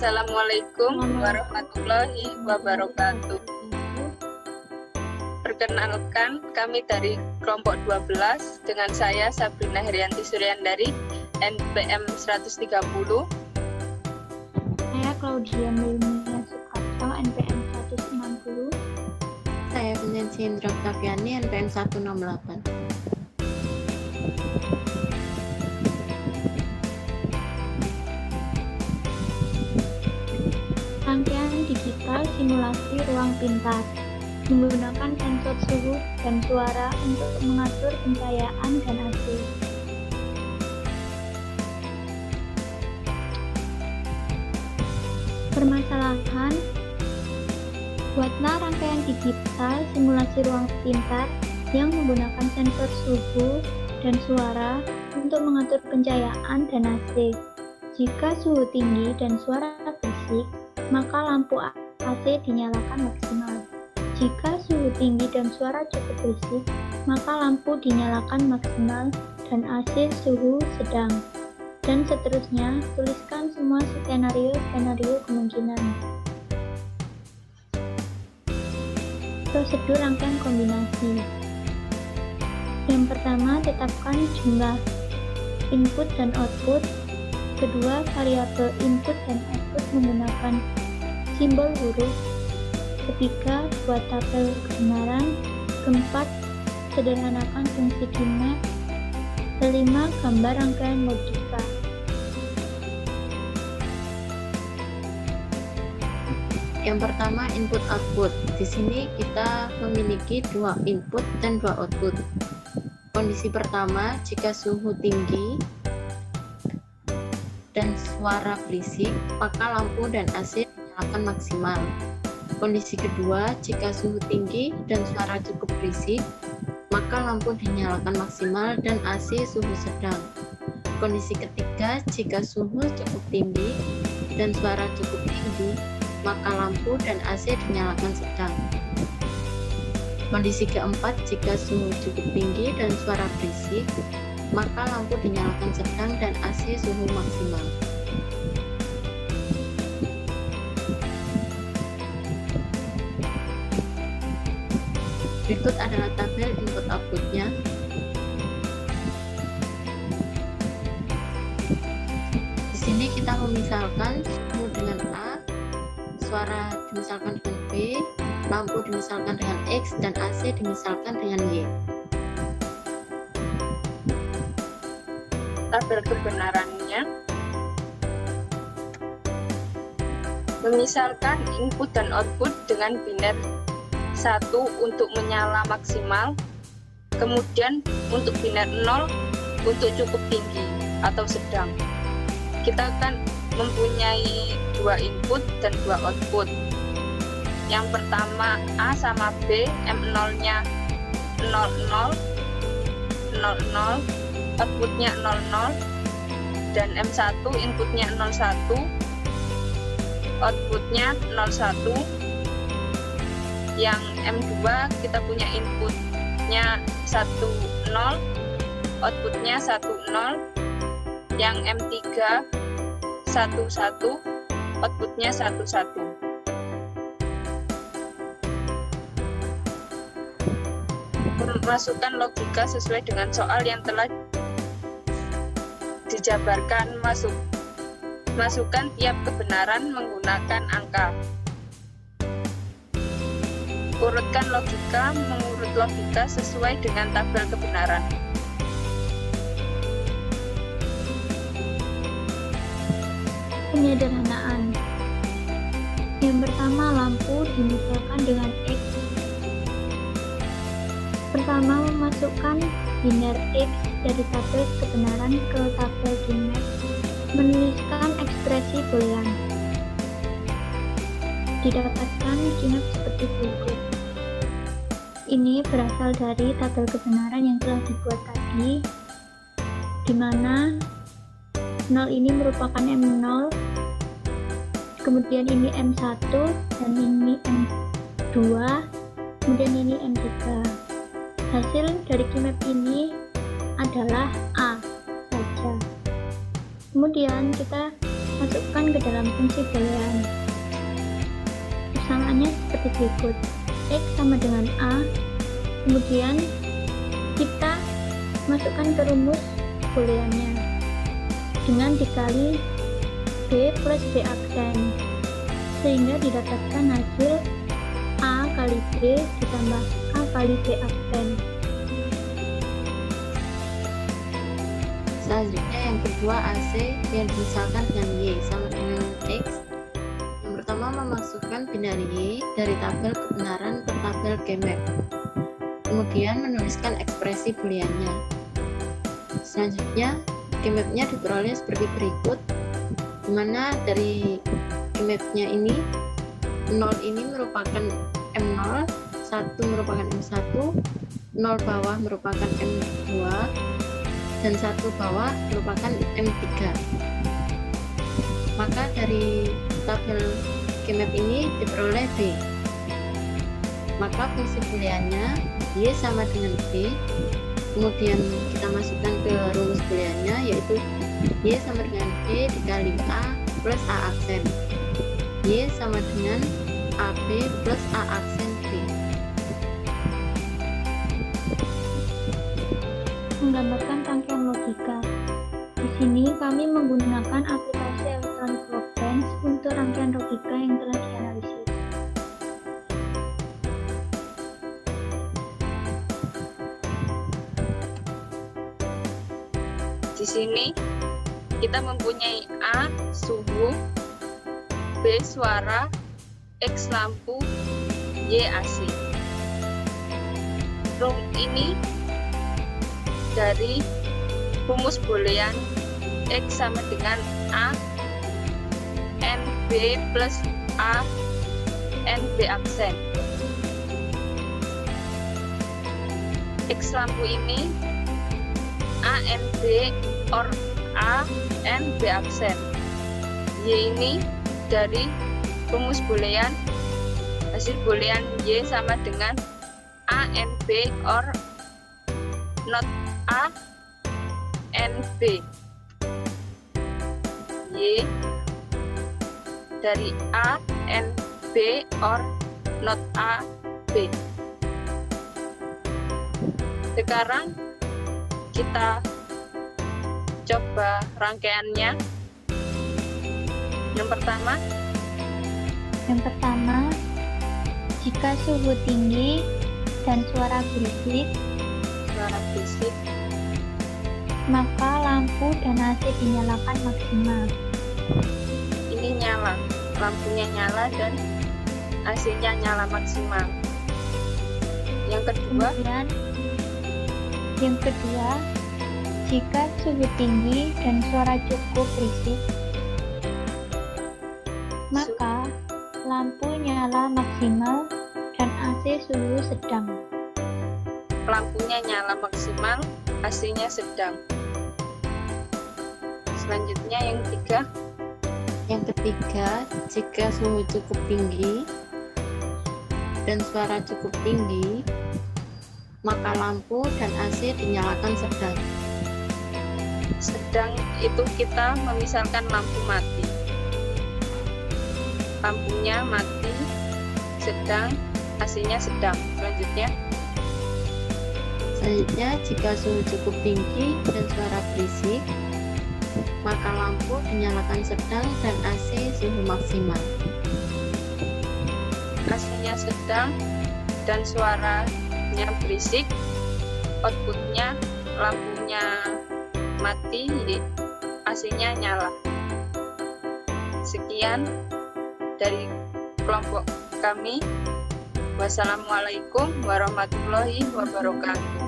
Assalamualaikum warahmatullahi wabarakatuh. Perkenalkan, kami dari kelompok 12 dengan saya Sabrina Herianti Suryandari, NPM 130. Saya Claudia Melania Sukarto, NPM 160. Saya Vincentia Indra Octaviani, NPM 168. Rangkaian digital simulasi ruang pintar menggunakan sensor suhu dan suara untuk mengatur pencahayaan dan AC. Permasalahan: buatlah rangkaian digital simulasi ruang pintar yang menggunakan sensor suhu dan suara untuk mengatur pencahayaan dan AC. Jika suhu tinggi dan suara berisik, maka lampu AC dinyalakan maksimal. Jika suhu tinggi dan suara cukup berisik, maka lampu dinyalakan maksimal dan AC suhu sedang. Dan seterusnya, tuliskan semua skenario kemungkinan. Prosedur rangkaian kombinasi. Yang pertama, tetapkan jumlah input dan output. Kedua, variabel input dan output menggunakan simbol huruf. Ketiga, buat tabel kebenaran. Keempat, sederhanakan fungsi Gmap. Kelima, gambar rangkaian logika. Yang pertama, input output. Di sini kita memiliki dua input dan dua output. Kondisi pertama, jika suhu tinggi dan suara berisik, maka lampu dan AC dinyalakan maksimal. Kondisi kedua, jika suhu tinggi dan suara cukup berisik, maka lampu dinyalakan maksimal dan AC suhu sedang. Kondisi ketiga, jika suhu cukup tinggi dan suara cukup tinggi, maka lampu dan AC dinyalakan sedang. Kondisi keempat, jika suhu cukup tinggi dan suara berisik, maka lampu dinyalakan sedang dan AC suhu maksimal. Berikut adalah tabel input outputnya. Di sini kita memisalkan suhu dengan A, suara dimisalkan dengan B, lampu dimisalkan dengan X, dan AC dimisalkan dengan Y. Tabel kebenarannya, memisalkan input dan output dengan biner 1 untuk menyala maksimal, kemudian untuk biner 0 untuk cukup tinggi atau sedang. Kita akan mempunyai dua input dan dua output. Yang pertama, A sama B, M0-nya 00, 00, outputnya 00, dan M1 inputnya 01, outputnya 01. Yang M2 kita punya inputnya 10, outputnya 10. Yang M3 11, outputnya 11. Masukkan logika sesuai dengan soal yang telah dijabarkan. Masukkan tiap kebenaran menggunakan angka. Urutkan logika mengurut logika sesuai dengan tabel kebenaran. Penyederhanaan. Yang pertama, lampu dimisalkan dengan X. Pertama, memasukkan biner X dari tabel kebenaran ke tabel Gmap. Menuliskan ekspresi boolean. Didapatkan Gmap seperti berikut. Ini berasal dari tabel kebenaran yang telah dibuat tadi, di mana 0 ini merupakan M0, kemudian ini M1, dan ini M2, kemudian ini M3. Hasil dari Gmap ini adalah A saja. Kemudian kita masukkan ke dalam fungsi boolean. Persamaannya seperti berikut. X sama dengan A, kemudian kita masukkan ke rumus booleannya dengan dikali B plus B aksen, sehingga didapatkan hasil A kali B ditambah A kali B aksen. Selanjutnya yang kedua AC yang dimisalkan dengan Y sama dengan X. Yang pertama memasukkan binari Y dari tabel kebenaran ke tabel Gmap. Kemudian menuliskan ekspresi booleannya. Selanjutnya Gmap-nya diperoleh seperti berikut, di mana dari Gmap-nya ini 0 ini merupakan M0, 1 merupakan M1, 0 bawah merupakan M2, dan 1 bawah merupakan M3. Maka dari tabel Gmap ini diperoleh B. Maka fungsi booleannya Y sama dengan B. Kemudian kita masukkan ke rumus booleannya, yaitu Y sama dengan B dikali A plus A aksen. Y sama dengan AB plus A aksen B. Menggambarkan rangkaian logika. Di sini kami menggunakan aplikasi Electronic Workbench untuk rangkaian logika yang telah dianalisis. Di sini kita mempunyai A suhu, B suara, X lampu, Y AC. Ini dari rumus boolean X sama dengan A NB plus A NB aksen. X lampu ini A NB or A NB aksen. Y ini dari rumus boolean, hasil boolean Y sama dengan A NB or not A NB. Y dari A NB or not A B. Sekarang kita coba rangkaiannya. Yang pertama, jika suhu tinggi dan suara berisik, maka lampu dan AC dinyalakan maksimal. Ini nyala, lampunya nyala dan AC-nya nyala maksimal. Yang kedua, jika suhu tinggi dan suara cukup berisik, maka lampu nyala maksimal dan AC suhu sedang. Lampunya nyala maksimal, AC-nya sedang. Selanjutnya yang ketiga, jika suhu cukup tinggi dan suara cukup tinggi, maka lampu dan AC dinyalakan sedang. Sedang itu kita memisalkan lampu mati. Lampunya mati, sedang, AC-nya sedang. Selanjutnya, jika suhu cukup tinggi dan suara berisik, maka lampu dinyalakan sedang dan AC suhu maksimal. AC-nya sedang dan suaranya berisik, outputnya lampunya mati, AC-nya nyala. Sekian dari kelompok kami. Wassalamualaikum warahmatullahi wabarakatuh.